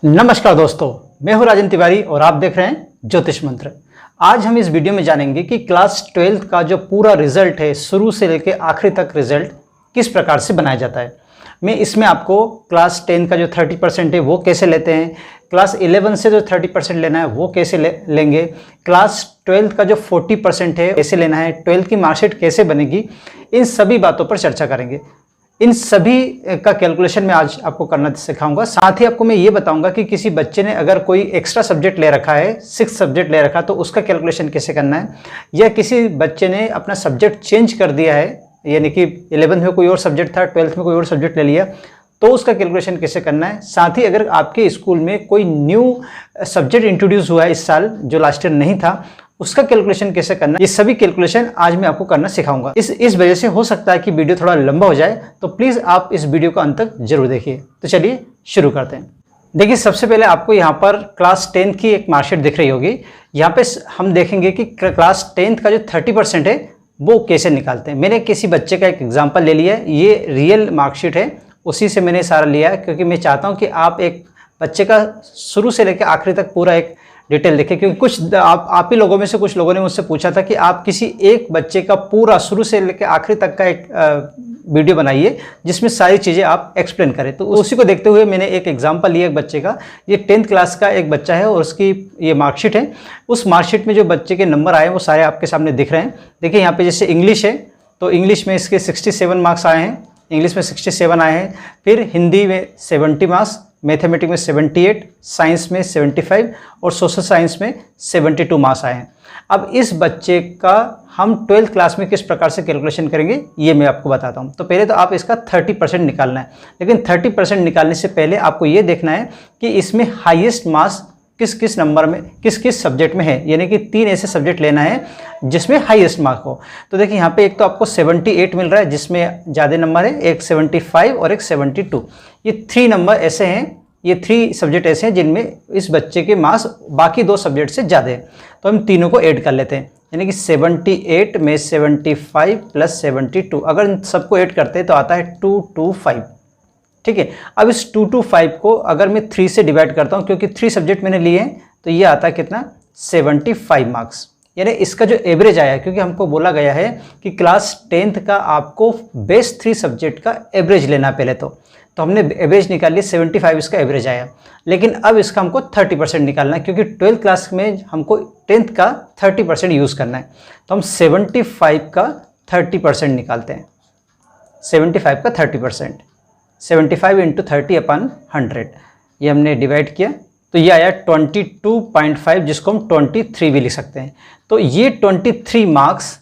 नमस्कार दोस्तों, मैं हूं राजन तिवारी और आप देख रहे हैं ज्योतिष मंत्र। आज हम इस वीडियो में जानेंगे कि क्लास 12th का जो पूरा रिजल्ट है, शुरू से लेकर आखिरी तक रिजल्ट किस प्रकार से बनाया जाता है। मैं इसमें आपको क्लास 10 का जो 30% है वो कैसे लेते हैं, क्लास 11 से जो 30% लेना है वो कैसे लेंगे, क्लास 12th का जो 40% है कैसे लेना है, 12th की मार्कशीट कैसे बनेगी, इन सभी बातों पर चर्चा करेंगे। इन सभी का कैलकुलेशन मैं आज आपको करना सिखाऊंगा। साथ ही आपको मैं ये बताऊंगा कि किसी बच्चे ने अगर कोई एक्स्ट्रा सब्जेक्ट ले रखा है, 6 सब्जेक्ट ले रखा है, तो उसका कैलकुलेशन कैसे करना है, या किसी बच्चे ने अपना सब्जेक्ट चेंज कर दिया है, यानी कि 11th में कोई और सब्जेक्ट था, 12th में कोई और सब्जेक्ट ले लिया, तो उसका कैलकुलेशन कैसे करना है। साथ ही अगर आपके स्कूल में कोई न्यू सब्जेक्ट इंट्रोड्यूस हुआ है इस साल जो लास्ट ईयर नहीं था, उसका कैलकुलेशन कैसे करना है, ये सभी कैलकुलेशन आज मैं आपको करना सिखाऊंगा। इस वजह से हो सकता है कि वीडियो थोड़ा लंबा हो जाए, तो प्लीज आप इस वीडियो को अंत तक जरूर देखिए। तो चलिए शुरू करते हैं। देखिए, सबसे पहले आपको यहाँ पर क्लास 10 की एक मार्कशीट दिख रही होगी। यहाँ पे हम देखेंगे कि क्लास 10th का जो 30% है वो कैसे निकालते हैं। मैंने किसी बच्चे का एक एग्जाम्पल ले लिया है, ये रियल मार्कशीट है, उसी से मैंने सारा लिया है, क्योंकि मैं चाहता हूँ कि आप एक बच्चे का शुरू से लेकर आखिरी तक पूरा एक डिटेल देखें। क्योंकि कुछ आप ही लोगों में से कुछ लोगों ने मुझसे पूछा था कि आप किसी एक बच्चे का पूरा शुरू से लेकर आखिरी तक का एक वीडियो बनाइए जिसमें सारी चीज़ें आप एक्सप्लेन करें। तो उसी को देखते हुए मैंने एक एग्जांपल लिया एक बच्चे का। ये 10th क्लास का एक बच्चा है और उसकी ये मार्कशीट है। उस मार्कशीट में जो बच्चे के नंबर आए वो सारे आपके सामने दिख रहे हैं। देखिए, यहाँ पे जैसे इंग्लिश है तो इंग्लिश में इसके 67 मार्क्स आए हैं, इंग्लिश में 67 आए हैं। फिर हिंदी में 70 मार्क्स, मैथमेटिक्स में 78, साइंस में 75 और सोशल साइंस में 72 मार्क्स आए हैं। अब इस बच्चे का हम 12th क्लास में किस प्रकार से कैलकुलेशन करेंगे ये मैं आपको बताता हूँ। तो पहले तो आप इसका 30% निकालना है, लेकिन 30% निकालने से पहले आपको ये देखना है कि इसमें हाईएस्ट मार्क्स किस किस नंबर में, किस किस सब्जेक्ट में है। यानी कि 3 ऐसे सब्जेक्ट लेना है जिसमें हाईएस्ट मार्क हो। तो देखिए, यहाँ पे एक तो आपको 78 मिल रहा है जिसमें ज़्यादा नंबर है, एक 75 और एक 72। ये 3 नंबर ऐसे हैं, ये 3 सब्जेक्ट ऐसे हैं जिनमें इस बच्चे के मार्क्स बाकी 2 सब्जेक्ट से ज़्यादा है। तो हम तीनों को ऐड कर लेते हैं, यानी कि 78 में 75 प्लस 72, अगर इन सबको ऐड करते हैं तो आता है 225। ठीक है, अब इस 225 को अगर मैं 3 से डिवाइड करता हूं, क्योंकि 3 सब्जेक्ट मैंने लिए हैं, तो ये आता है कितना, 75 मार्क्स। यानी इसका जो एवरेज आया है, क्योंकि हमको बोला गया है कि क्लास 10th का आपको बेस्ट 3 सब्जेक्ट का एवरेज लेना पहले, तो हमने एवरेज निकाल लिया, 75 इसका एवरेज आया। लेकिन अब इसका हमको 30% निकालना है, क्योंकि 12th क्लास में हमको 10th का 30% यूज़ करना है। तो हम 75 का 30% निकालते हैं। 75 का 30%, 75 इंटू 30/100, ये हमने डिवाइड किया तो ये आया 22.5, जिसको हम 23 भी लिख सकते हैं। तो ये 23 मार्क्स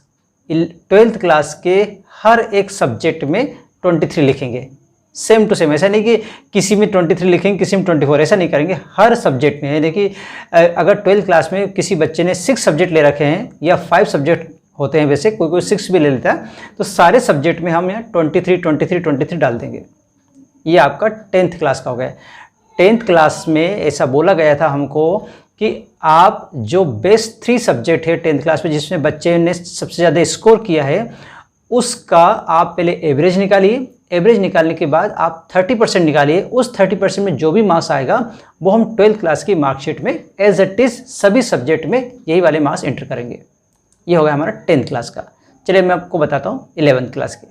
12th क्लास के हर एक सब्जेक्ट में 23 लिखेंगे, सेम टू सेम। ऐसा नहीं कि किसी में 23 लिखेंगे, किसी में 24, ऐसा नहीं करेंगे, हर सब्जेक्ट में। यानी कि अगर 12th क्लास में किसी बच्चे ने 6 सब्जेक्ट ले रखे हैं या 5 सब्जेक्ट होते हैं, वैसे कोई कोई 6 भी ले लेता है, तो सारे सब्जेक्ट में हम यहाँ 23 डाल देंगे। ये आपका 10th क्लास का हो गया। 10th क्लास में ऐसा बोला गया था हमको कि आप जो बेस्ट 3 सब्जेक्ट है 10th क्लास में, जिसमें बच्चे ने सबसे ज़्यादा स्कोर किया है, उसका आप पहले एवरेज निकालिए। एवरेज निकालने के बाद आप 30% निकालिए। उस 30% में जो भी मार्क्स आएगा वो हम 12th क्लास की मार्कशीट में एज इट इज़ सभी सब्जेक्ट में यही वाले मार्क्स एंटर करेंगे। ये हो गया हमारा 10th क्लास का। चलिए मैं आपको बताता हूँ 11th क्लास की।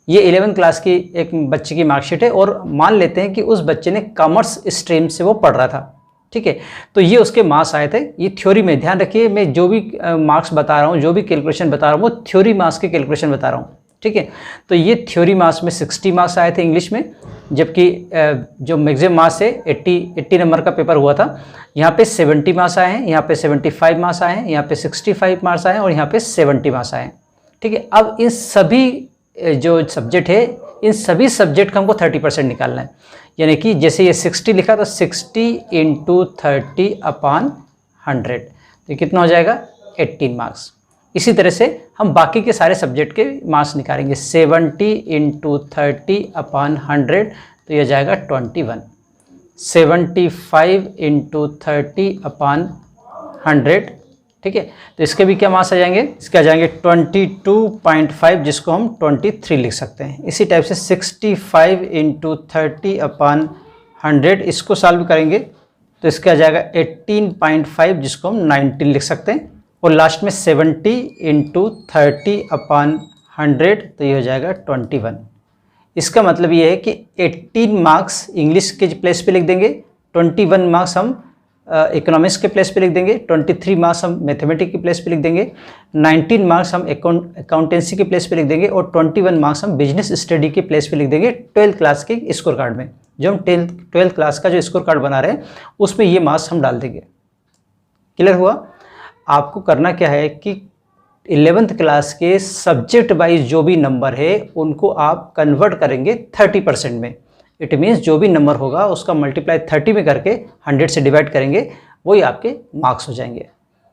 ये 11th क्लास की एक बच्चे की मार्कशीट है, और मान लेते हैं कि उस बच्चे ने कॉमर्स स्ट्रीम से वो पढ़ रहा था। ठीक है, तो ये उसके मार्क्स आए थे। ये थ्योरी में, ध्यान रखिए, मैं जो भी मार्क्स बता रहा हूँ, जो भी कैलकुलेशन बता रहा हूँ, वो थ्योरी मार्क्स के कैलकुलेशन बता रहा हूँ। ठीक है, तो ये थ्योरी मार्क्स में 60 मार्क्स आए थे इंग्लिश में, जबकि जो मैक्सिमम मार्क्स है 80 नंबर का पेपर हुआ था। यहाँ पे 70 मार्क्स आए हैं, यहाँ पे 75 मार्क्स आए हैं, यहाँ पे 65 मार्क्स आए हैं और यहाँ पे 70 मार्क्स आए हैं। ठीक है, अब इन सभी जो सब्जेक्ट है, इन सभी सब्जेक्ट का हमको 30% निकालना है। यानी कि जैसे ये 60 लिखा तो 60 इंटू 30/100, तो कितना हो जाएगा, 18 मार्क्स। इसी तरह से हम बाकी के सारे सब्जेक्ट के मार्क्स निकालेंगे। 70 इंटू 30/100, तो यह जाएगा 21। 75 इंटू 30/100, ठीक है, तो इसके भी क्या मार्क्स आ जाएंगे, इसके आ जाएंगे 22.5, जिसको हम 23 लिख सकते हैं। इसी टाइप से 65 इंटू 30/100 100 इसको सॉल्व करेंगे तो इसका आ जाएगा 18.5 जिसको हम 19 लिख सकते हैं, और लास्ट में 70 इंटू 30/100 तो ये हो जाएगा 21। इसका मतलब ये है कि 18 मार्क्स इंग्लिश के प्लेस पे लिख देंगे, 21 मार्क्स हम इकोनॉमिक्स के प्लेस पे लिख देंगे, 23 मार्क्स हम मैथमेटिक्स के प्लेस पे लिख देंगे, 19 मार्क्स हम अकाउंटेंसी के प्लेस पे लिख देंगे, और 21 मार्क्स हम बिजनेस स्टडी के प्लेस पे लिख देंगे 12th क्लास के स्कोर कार्ड में। जो हम 12th क्लास का जो स्कोर कार्ड बना रहे हैं उसमें ये मार्क्स हम डाल देंगे। क्लियर हुआ? आपको करना क्या है कि 11th क्लास के सब्जेक्ट वाइज जो भी नंबर है उनको आप कन्वर्ट करेंगे 30% में। इट मीन्स जो भी नंबर होगा उसका मल्टीप्लाई 30 में करके 100 से डिवाइड करेंगे, वही आपके मार्क्स हो जाएंगे।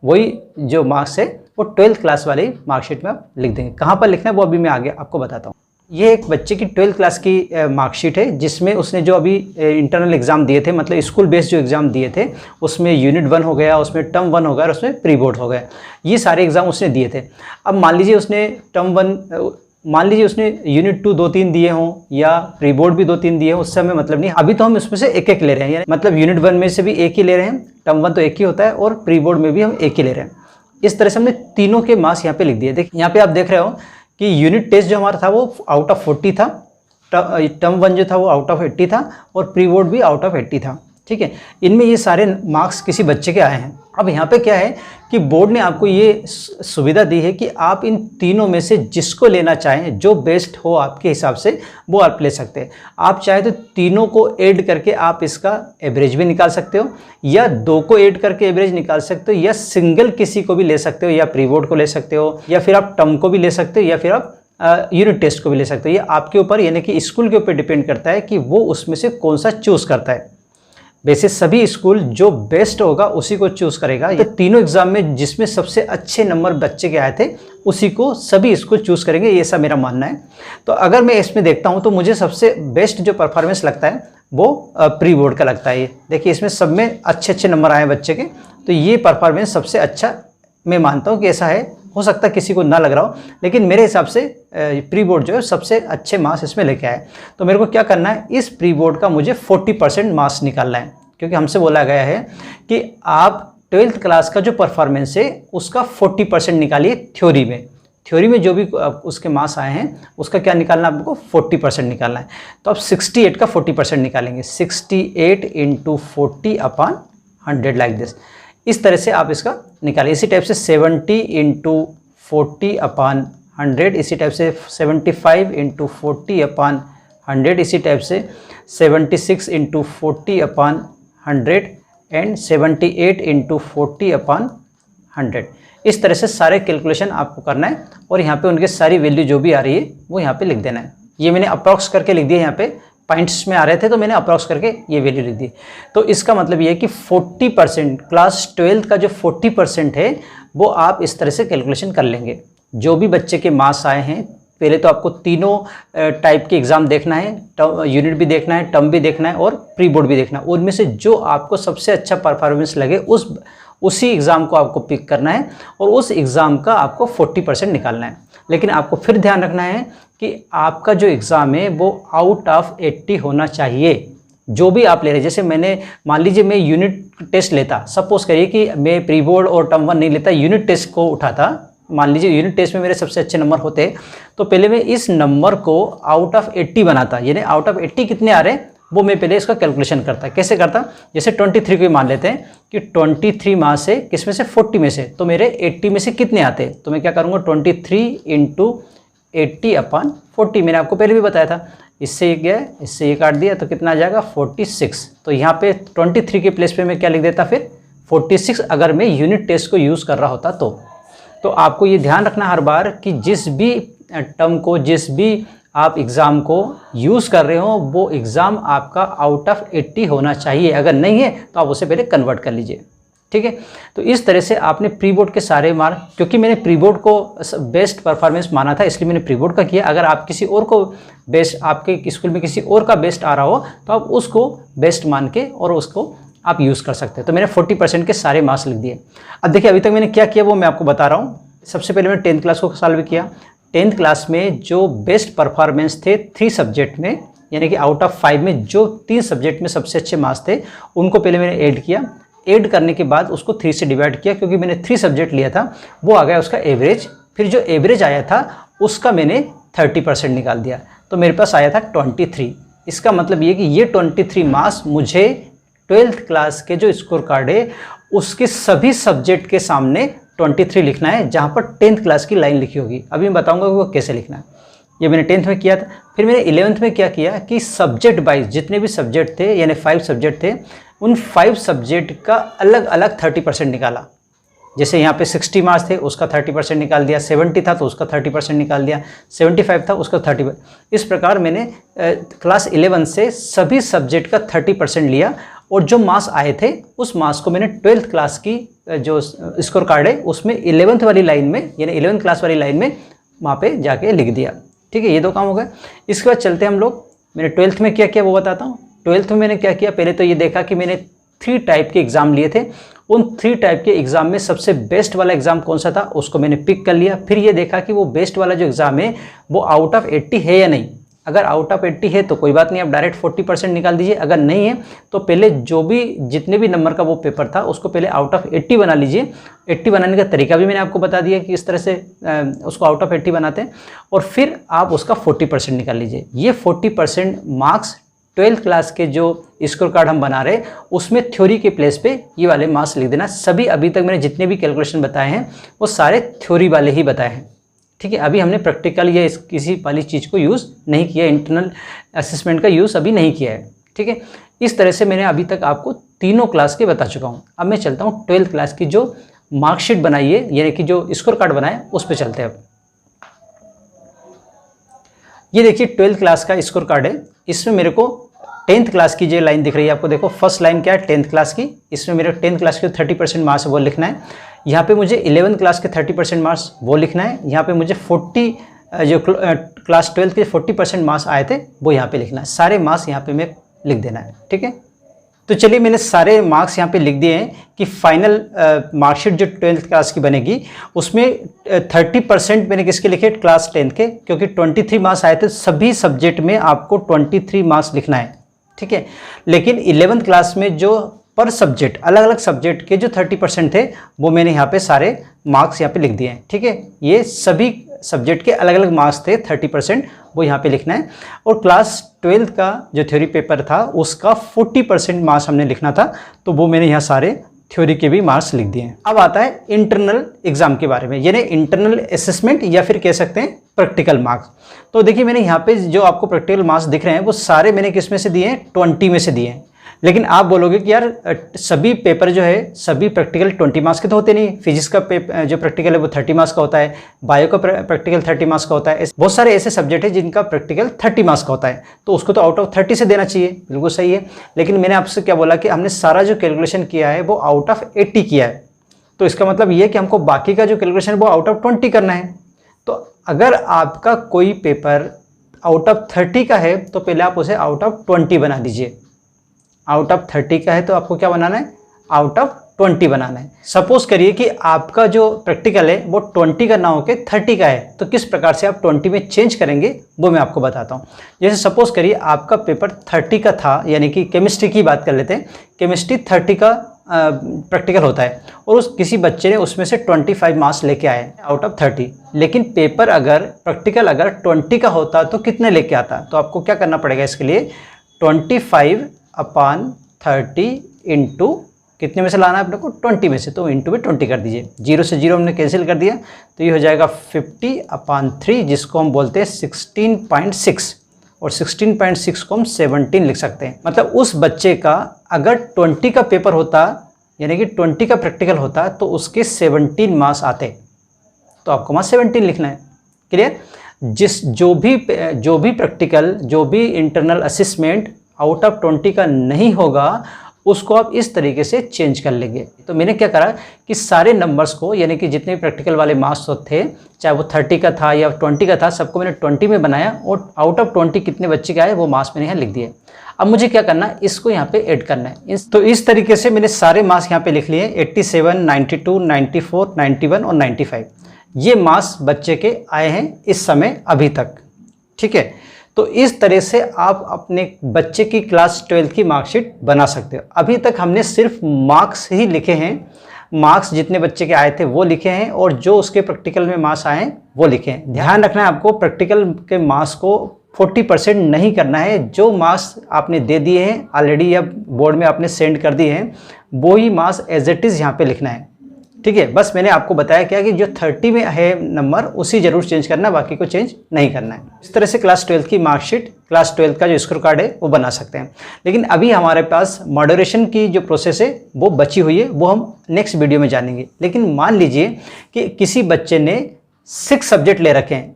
वही जो मार्क्स है वो 12th क्लास वाली मार्कशीट में आप लिख देंगे। कहाँ पर लिखना है वो अभी मैं आगे आपको बताता हूँ। ये एक बच्चे की 12th क्लास की मार्कशीट है जिसमें उसने जो अभी इंटरनल एग्ज़ाम दिए थे, मतलब स्कूल बेस्ड जो एग्ज़ाम दिए थे, उसमें यूनिट 1 हो गया, उसमें टर्म 1 हो गया और उसमें प्री बोर्ड हो गया। ये सारे एग्ज़ाम उसने दिए थे। अब मान लीजिए उसने टर्म 1, मान लीजिए उसने यूनिट 2 2-3 दिए हों या प्री बोर्ड भी 2-3 दिए हों, उससे हमें मतलब नहीं। अभी तो हम इसमें से एक एक ले रहे हैं, यानी मतलब यूनिट 1 में से भी एक ही ले रहे हैं, टर्म 1 तो एक ही होता है, और प्री बोर्ड में भी हम एक ही ले रहे हैं। इस तरह से हमने तीनों के मार्क्स यहाँ पे लिख दिए। देखिए यहाँ पे आप देख रहे हो कि यूनिट टेस्ट जो हमारा था वो आउट ऑफ 40 था, टर्म 1 जो था वो आउट ऑफ 80 था, और प्री बोर्ड भी आउट ऑफ 80 था। ठीक है, इनमें ये सारे मार्क्स किसी बच्चे के आए हैं। अब यहाँ पे क्या है कि बोर्ड ने आपको ये सुविधा दी है कि आप इन तीनों में से जिसको लेना चाहें, जो बेस्ट हो आपके हिसाब से, वो आप ले सकते हैं। आप चाहे तो तीनों को ऐड करके आप इसका एवरेज भी निकाल सकते हो, या 2 को ऐड करके एवरेज निकाल सकते हो, या सिंगल किसी को भी ले सकते हो, या प्री बोर्ड को ले सकते हो, या फिर आप टर्म को भी ले सकते हो, या फिर आप यूनिट टेस्ट को भी ले सकते हो। ये आपके ऊपर, यानी कि स्कूल के ऊपर डिपेंड करता है कि वो उसमें से कौन सा चूज़ करता है। वैसे सभी स्कूल जो बेस्ट होगा उसी को चूज़ करेगा। तो तीनों एग्जाम में जिसमें सबसे अच्छे नंबर बच्चे के आए थे उसी को सभी स्कूल चूज़ करेंगे, ये सब मेरा मानना है। तो अगर मैं इसमें देखता हूँ तो मुझे सबसे बेस्ट जो परफॉर्मेंस लगता है वो प्री बोर्ड का लगता है। ये देखिए इसमें सब में अच्छे अच्छे नंबर आए बच्चे के, तो ये परफॉर्मेंस सबसे अच्छा मैं मानता हूँ कि ऐसा है। हो सकता है किसी को ना लग रहा हो, लेकिन मेरे हिसाब से प्री बोर्ड जो है सबसे अच्छे मार्क्स इसमें लेके आए। तो मेरे को क्या करना है, इस प्री बोर्ड का मुझे 40% मार्क्स निकालना है, क्योंकि हमसे बोला गया है कि आप 12th क्लास का जो परफॉर्मेंस है उसका 40% निकालिए थ्योरी में। थ्योरी में जो भी उसके मार्क्स आए हैं उसका क्या निकालना है, आपको 40% निकालना है। तो आप 68 का 40% निकालेंगे, 68 इंटू 40/100 लाइक दिस। इस तरह से आप इसका निकालें। इसी टाइप से 70 इंटू 40/100, इसी टाइप से 75 इंटू 40/100, इसी टाइप से 76 इंटू 40/100 एंड 78 इंटू 40/100। इस तरह से सारे कैलकुलेशन आपको करना है और यहाँ पे उनके सारी वैल्यू जो भी आ रही है वो यहाँ पे लिख देना है। ये मैंने अप्रॉक्स करके लिख दिया, यहाँ पे पॉइंट्स में आ रहे थे तो मैंने अप्रॉक्स करके ये वैल्यू लिख दी। तो इसका मतलब ये है कि 40% क्लास 12th का जो 40% है वो आप इस तरह से कैलकुलेशन कर लेंगे। जो भी बच्चे के मार्क्स आए हैं, पहले तो आपको तीनों टाइप के एग्ज़ाम देखना है, यूनिट भी देखना है, टर्म भी देखना है और प्री बोर्ड भी देखना है। उनमें से जो आपको सबसे अच्छा परफॉर्मेंस लगे उसी एग्ज़ाम को आपको पिक करना है और उस एग्ज़ाम का आपको 40% निकालना है। लेकिन आपको फिर ध्यान रखना है कि आपका जो एग्ज़ाम है वो आउट ऑफ 80 होना चाहिए। जो भी आप ले रहे हैं, जैसे मैंने मान लीजिए मैं यूनिट टेस्ट लेता, सपोज करिए कि मैं प्री बोर्ड और टर्म 1 नहीं लेता, यूनिट टेस्ट को उठाता, मान लीजिए यूनिट टेस्ट में मेरे सबसे अच्छे नंबर होते, तो पहले मैं इस नंबर को आउट ऑफ 80 बनाता। यानी आउट ऑफ 80 कितने आ रहे हैं वो मैं पहले इसका कैलकुलेशन करता। कैसे करता, जैसे 23 को मान लेते हैं कि 23 मार्क्स से किस में से 40 में से, तो मेरे 80 में से कितने आते, तो मैं क्या करूँगा 23 इंटू 80/40। मैंने आपको पहले भी बताया था, इससे ये गया, इससे ये काट दिया तो कितना आ जाएगा 46। तो यहाँ पे 23 के प्लेस पे मैं क्या लिख देता फिर 46, अगर मैं यूनिट टेस्ट को यूज़ कर रहा होता तो आपको ये ध्यान रखना हर बार कि जिस भी टर्म को, जिस भी आप एग्ज़ाम को यूज़ कर रहे हो वो एग्ज़ाम आपका आउट ऑफ 80 होना चाहिए। अगर नहीं है तो आप उसे पहले कन्वर्ट कर लीजिए, ठीक है। तो इस तरह से आपने प्री बोर्ड के सारे मार्क, क्योंकि मैंने प्री बोर्ड को बेस्ट परफॉर्मेंस माना था इसलिए मैंने प्री बोर्ड का किया। अगर आप किसी और को बेस्ट, आपके स्कूल में किसी और का बेस्ट आ रहा हो तो आप उसको बेस्ट मान के और उसको आप यूज़ कर सकते हैं। तो मैंने 40% के सारे मार्क्स लिख दिए। अब देखिए अभी तक मैंने क्या किया वो मैं आपको बता रहा हूँ। सबसे पहले मैंने 10th क्लास को सॉल्व किया। 10th क्लास में जो बेस्ट परफॉर्मेंस थे 3 सब्जेक्ट में, यानी कि आउट ऑफ 5 में जो 3 सब्जेक्ट में सबसे अच्छे मार्क्स थे उनको पहले मैंने ऐड किया। ऐड करने के बाद उसको 3 से डिवाइड किया, क्योंकि मैंने 3 सब्जेक्ट लिया था, वो आ गया उसका एवरेज। फिर जो एवरेज आया था उसका मैंने 30% निकाल दिया, तो मेरे पास आया था 23। इसका मतलब ये कि ये 23 मार्क्स मुझे 12th क्लास के जो स्कोर कार्ड है उसके सभी सब्जेक्ट के सामने 23 लिखना है, जहाँ पर 10th क्लास की लाइन लिखी होगी। अभी मैं बताऊंगा कि वो कैसे लिखना है। ये मैंने 10th में किया था। फिर मैंने 11th में क्या किया कि सब्जेक्ट वाइज जितने भी सब्जेक्ट थे, यानी 5 सब्जेक्ट थे, उन 5 सब्जेक्ट का अलग अलग 30% निकाला। जैसे यहाँ पे 60 मार्क्स थे, उसका 30% निकाल दिया, 70 था तो उसका 30% निकाल दिया, 75 था उसका 30। इस प्रकार मैंने क्लास 11 से सभी सब्जेक्ट का 30% लिया, और जो मार्क्स आए थे उस मार्क्स को मैंने 12th क्लास की जो स्कोर कार्ड है उसमें 11th वाली लाइन में, यानी 11th क्लास वाली लाइन में वहाँ पे जाके लिख दिया। ठीक है, ये 2 काम हो गए। इसके बाद चलते हम लोग, मैंने 12th में क्या किया वो बताता हूँ। 12th में मैंने क्या किया, पहले तो ये देखा कि मैंने 3 टाइप के एग्ज़ाम लिए थे। उन 3 टाइप के एग्ज़ाम में सबसे बेस्ट वाला एग्ज़ाम कौन सा था उसको मैंने पिक कर लिया। फिर ये देखा कि वो बेस्ट वाला जो एग्ज़ाम है वो आउट ऑफ 80 है या नहीं। अगर आउट ऑफ 80 है तो कोई बात नहीं, आप डायरेक्ट 40% निकाल दीजिए। अगर नहीं है तो पहले जितने भी नंबर का वो पेपर था उसको पहले आउट ऑफ 80 बना लीजिए। 80 बनाने का तरीका भी मैंने आपको बता दिया कि इस तरह से उसको आउट ऑफ 80 बनाते हैं, और फिर आप उसका 40% निकाल लीजिए। ये 40% मार्क्स 12th क्लास के जो स्कोर कार्ड हम बना रहे हैं उसमें थ्योरी के प्लेस पे ये वाले मार्क्स लिख देना। सभी अभी तक मैंने जितने भी कैलकुलेशन बताए हैं वो सारे थ्योरी वाले ही बताए हैं। ठीक है, अभी हमने प्रैक्टिकल या किसी वाली चीज़ को यूज़ नहीं किया, इंटरनल असेसमेंट का यूज़ अभी नहीं किया है। ठीक है, इस तरह से मैंने अभी तक आपको तीनों क्लास के बता चुका हूँ। अब मैं चलता हूँ 12th क्लास की जो मार्कशीट बनाई है, यानी कि जो स्कोर कार्ड बनाए उस पर चलते हैं। अब ये देखिए 12th क्लास का स्कोर कार्ड है। इसमें मेरे को 10th क्लास की जो लाइन दिख रही है आपको, देखो फर्स्ट लाइन क्या है 10th क्लास की। इसमें मेरे 10th क्लास के 30% मार्क्स वो लिखना है। यहाँ पे मुझे 11th क्लास के 30% मार्क्स वो लिखना है। यहाँ पे मुझे 40 जो क्लास 12th के 40% मार्क्स आए थे वो यहाँ पे लिखना है। सारे मार्क्स यहाँ पे मैं लिख देना है। ठीक है, तो चलिए मैंने सारे मार्क्स यहाँ पे लिख दिए हैं कि फाइनल मार्कशीट जो 12th क्लास की बनेगी उसमें 30% मैंने किसके लिखे, क्लास 10th के, क्योंकि 23 मार्क्स आए थे। सभी सब्जेक्ट में आपको 23 मार्क्स लिखना है। ठीक है, लेकिन 11th क्लास में जो पर सब्जेक्ट अलग अलग सब्जेक्ट के जो 30% थे वो मैंने यहाँ पे सारे मार्क्स यहाँ पे लिख दिए हैं। ठीक है, ये सभी सब्जेक्ट के अलग अलग मार्क्स थे 30%, वो यहाँ पे लिखना है। और क्लास 12th का जो थ्योरी पेपर था उसका 40% मार्क्स हमने लिखना था, तो वो मैंने यहाँ सारे थ्योरी के भी मार्क्स लिख दिए हैं। अब आता है इंटरनल एग्जाम के बारे में, यानी इंटरनल असेसमेंट या फिर कह सकते हैं प्रैक्टिकल मार्क्स। तो देखिए मैंने यहाँ पे जो आपको प्रैक्टिकल मार्क्स दिख रहे हैं वो सारे मैंने किस में से दिए हैं, 20 में से दिए हैं। लेकिन आप बोलोगे कि यार सभी पेपर जो है सभी प्रैक्टिकल 20 मार्क्स के तो होते नहीं। फिजिक्स का जो प्रैक्टिकल है वो 30 मार्क्स का होता है, बायो का प्रैक्टिकल 30 मार्क्स का होता है। बहुत सारे ऐसे सब्जेक्ट है जिनका प्रैक्टिकल 30 मार्क्स का होता है, तो उसको तो आउट ऑफ 30 से देना चाहिए, बिल्कुल सही है। लेकिन मैंने आपसे क्या बोला कि हमने सारा जो कैलकुलेशन किया है वो आउट ऑफ 80 किया है, तो इसका मतलब ये है कि हमको बाकी का जो कैलकुलेशन है वो आउट ऑफ 20 करना है। तो अगर आपका कोई पेपर आउट ऑफ 30 का है तो पहले आप उसे आउट ऑफ 20 बना दीजिए। आउट ऑफ 30 का है तो आपको क्या बनाना है, आउट ऑफ 20 बनाना है। सपोज करिए कि आपका जो प्रैक्टिकल है वो 20 का ना होकर 30 का है, तो किस प्रकार से आप 20 में चेंज करेंगे वो मैं आपको बताता हूँ। जैसे सपोज करिए आपका पेपर 30 का था, यानी कि केमिस्ट्री की बात कर लेते हैं। केमिस्ट्री 30 का प्रैक्टिकल होता है और किसी बच्चे ने उसमें से 25 मार्क्स लेके आए आउट ऑफ 30। लेकिन पेपर प्रैक्टिकल अगर 20 का होता तो कितने लेके आता, तो आपको क्या करना पड़ेगा इसके लिए, 25/30 इंटू कितने में से लाना है अपने को, 20 में से, तो इंटू में 20 कर दीजिए। 0 से 0 हमने कैंसिल कर दिया तो ये हो जाएगा 50/3, जिसको हम बोलते हैं 16.6, और 16.6 को हम 17 लिख सकते हैं। मतलब उस बच्चे का अगर 20 का पेपर होता, यानी कि 20 का प्रैक्टिकल होता, तो उसके 17 मार्क्स आते, तो आपको वहाँ 17 लिखना है। क्लियर? जो भी प्रैक्टिकल, जो भी इंटरनल असेसमेंट आउट ऑफ 20 का नहीं होगा उसको आप इस तरीके से चेंज कर लेंगे। तो मैंने क्या करा कि सारे नंबर्स को, यानी कि जितने भी प्रैक्टिकल वाले मार्क्स थे, चाहे वो 30 का था या 20 का था, सबको मैंने 20 में बनाया और आउट ऑफ 20 कितने बच्चे के आए वो मार्क्स मैंने यहाँ लिख दिए। अब मुझे क्या करना है, इसको यहाँ पे ऐड करना है। तो इस तरीके से मैंने सारे मार्क्स यहाँ पे लिख लिए, 87, 92, 94, 91 और 95। ये मार्क्स बच्चे के आए हैं इस समय अभी तक। ठीक है, तो इस तरह से आप अपने बच्चे की क्लास 12 की मार्कशीट बना सकते हो। अभी तक हमने सिर्फ मार्क्स ही लिखे हैं, मार्क्स जितने बच्चे के आए थे वो लिखे हैं और जो उसके प्रैक्टिकल में मार्क्स आए हैं वो लिखे हैं। ध्यान रखना है आपको, प्रैक्टिकल के मार्क्स को 40% नहीं करना है। जो मार्क्स आपने दे दिए हैं ऑलरेडी या बोर्ड में आपने सेंड कर दिए हैं, वो ही मार्क्स एज इट इज़ यहाँ पे लिखना है, ठीक है। बस मैंने आपको बताया क्या कि जो 30 में है नंबर उसी जरूर चेंज करना है, बाकी को चेंज नहीं करना है। इस तरह से क्लास 12 की मार्कशीट, क्लास 12 का जो स्कोर कार्ड है वो बना सकते हैं। लेकिन अभी हमारे पास मॉडरेशन की जो प्रोसेस है वो बची हुई है, वो हम नेक्स्ट वीडियो में जानेंगे। लेकिन मान लीजिए कि किसी बच्चे ने 6 सब्जेक्ट ले रखे हैं,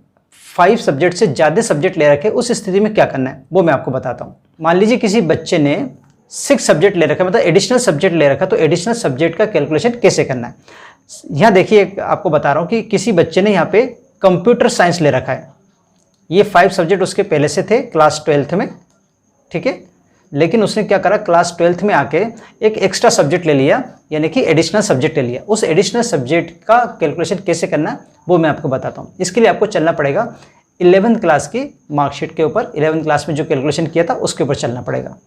5 सब्जेक्ट से ज़्यादा सब्जेक्ट ले रखे हैं, उस स्थिति में क्या करना है वो मैं आपको बताता हूँ। मान लीजिए किसी बच्चे ने 6 सब्जेक्ट ले रखा है, मतलब एडिशनल सब्जेक्ट ले रखा, तो एडिशनल सब्जेक्ट का कैलकुलेशन कैसे करना है। यहाँ देखिए, आपको बता रहा हूँ कि किसी बच्चे ने यहाँ पे कंप्यूटर साइंस ले रखा है। ये 5 सब्जेक्ट उसके पहले से थे क्लास 12 में, ठीक है। लेकिन उसने क्या करा, क्लास 12 में आके एक एक्स्ट्रा सब्जेक्ट ले लिया, यानी कि एडिशनल सब्जेक्ट ले लिया। उस एडिशनल सब्जेक्ट का कैलकुलेशन कैसे करना है वो मैं आपको बताता हूँ। इसके लिए आपको चलना पड़ेगा 11th क्लास की मार्कशीट के ऊपर, 11th क्लास में जो कैलकुलेशन किया था उसके ऊपर चलना पड़ेगा।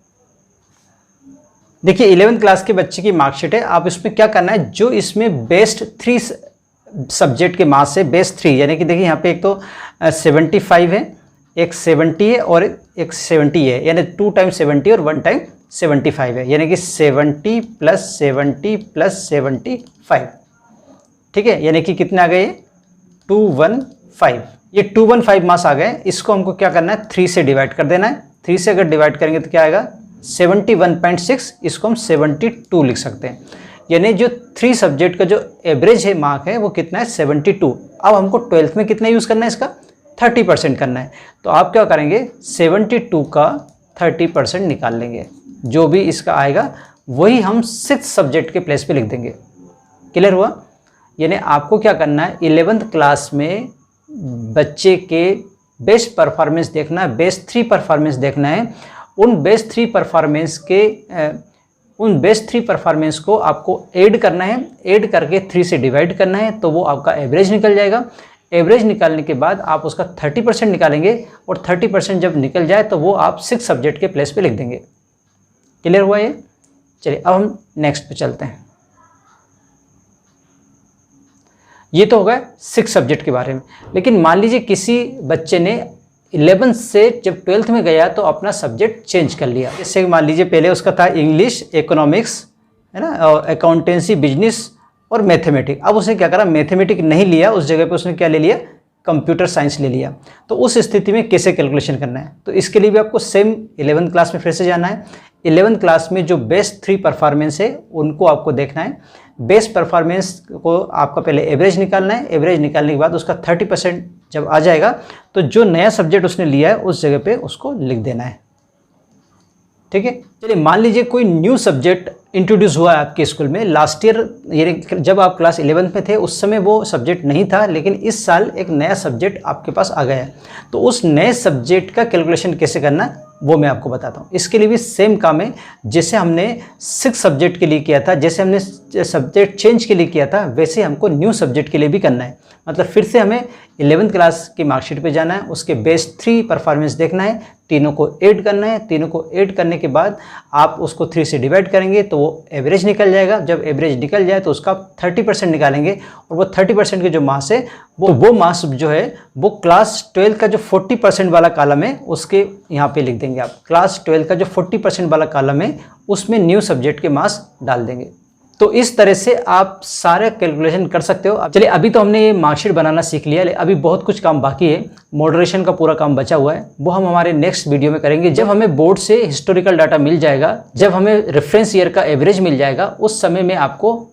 देखिए 11th क्लास के बच्चे की मार्कशीट है, आप इसमें क्या करना है, जो इसमें बेस्ट 3 सब्जेक्ट के मार्क्स है, बेस्ट 3, यानी कि देखिए यहाँ पे एक तो 75 है, एक 70 है और एक 70 है, यानी 2 टाइम 70 और 1 टाइम 75 है, यानी कि 70 + 70 + 75, ठीक है। यानी कि कितने आ गए, 215। ये 215 मार्क्स आ गए। इसको हमको क्या करना है, 3 से डिवाइड कर देना है। 3 से अगर डिवाइड करेंगे तो क्या आएगा, 71.6, इसको हम 72 लिख सकते हैं। यानी जो 3 सब्जेक्ट का जो एवरेज है मार्क है वो कितना है, 72। अब हमको 12th में कितना यूज़ करना है, इसका 30% करना है। तो आप क्या करेंगे, 72 का 30% निकाल लेंगे, जो भी इसका आएगा वही हम 6 सब्जेक्ट के प्लेस पे लिख देंगे। क्लियर हुआ। यानी आपको क्या करना है, 11th क्लास में बच्चे के बेस्ट परफॉर्मेंस देखना है, बेस्ट 3 परफॉर्मेंस देखना है। उन बेस्ट 3 परफॉर्मेंस को आपको ऐड करना है, ऐड करके 3 से डिवाइड करना है, तो वो आपका एवरेज निकल जाएगा। एवरेज निकालने के बाद आप उसका 30% निकालेंगे और 30% जब निकल जाए तो वो आप 6 सब्जेक्ट के प्लेस पे लिख देंगे। क्लियर हुआ ये। चलिए अब हम नेक्स्ट पे चलते हैं। ये तो होगा 6 सब्जेक्ट के बारे में। लेकिन मान लीजिए किसी बच्चे ने 11th से जब 12th में गया तो अपना सब्जेक्ट चेंज कर लिया। जैसे मान लीजिए पहले उसका था इंग्लिश, इकोनॉमिक्स, है ना, अकाउंटेंसी, बिजनेस और मैथमेटिक्स। अब उसने क्या करा, मैथमेटिक्स नहीं लिया, उस जगह पे उसने क्या ले लिया, कंप्यूटर साइंस ले लिया। तो उस स्थिति में कैसे कैलकुलेशन करना है, तो इसके लिए भी आपको सेम 11th क्लास में फिर से जाना है। 11th क्लास में जो बेस्ट 3 परफॉर्मेंस है उनको आपको देखना है। बेस्ट परफॉर्मेंस को आपका पहले एवरेज निकालना है। एवरेज निकालने के बाद उसका 30% जब आ जाएगा तो जो नया सब्जेक्ट उसने लिया है उस जगह पे उसको लिख देना है, ठीक है। चलिए मान लीजिए कोई न्यू सब्जेक्ट इंट्रोड्यूस हुआ है आपके स्कूल में। लास्ट ईयर यानी जब आप क्लास 11th में थे उस समय वो सब्जेक्ट नहीं था, लेकिन इस साल एक नया सब्जेक्ट आपके पास आ गया है। तो उस नए सब्जेक्ट का कैलकुलेशन कैसे करना है वो मैं आपको बताता हूँ। इसके लिए भी सेम काम है, जैसे हमने 6 सब्जेक्ट के लिए किया था, जैसे हमने सब्जेक्ट चेंज के लिए किया था, वैसे हमको न्यू सब्जेक्ट के लिए भी करना है। मतलब फिर से हमें 11th क्लास की मार्कशीट पे जाना है, उसके बेस्ट 3 परफॉर्मेंस देखना है, तीनों को ऐड करना है। तीनों को ऐड करने के बाद आप उसको 3 से डिवाइड करेंगे तो वो एवरेज निकल जाएगा। जब एवरेज निकल जाए तो उसका 30% निकालेंगे और वो 30% के जो मार्क्स है वो मार्क्स जो है वो क्लास 12 का जो 40% वाला कॉलम है उसके यहाँ पे लिख देंगे आप। क्लास 12 का जो 40% वाला कॉलम है उसमें न्यू सब्जेक्ट के मार्क्स डाल देंगे। तो इस तरह से आप सारे कैलकुलेशन कर सकते हो। चलिए अभी तो हमने ये मार्कशीट बनाना सीख लिया, अभी बहुत कुछ काम बाकी है। मॉडरेशन का पूरा काम बचा हुआ है, वो हम हमारे नेक्स्ट वीडियो में करेंगे। जब हमें बोर्ड से हिस्टोरिकल डाटा मिल जाएगा, जब हमें रेफरेंस ईयर का एवरेज मिल जाएगा, उस समय में आपको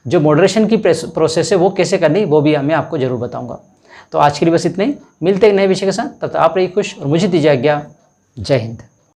जो मॉडरेशन की प्रोसेस है वो कैसे करनी वो भी मैं आपको जरूर बताऊँगा। तो आज के लिए बस इतना ही, मिलते हैं नए विषय के साथ। तब तक आप रहिए खुश और मुझे दीजिए आज्ञा। जय हिंद।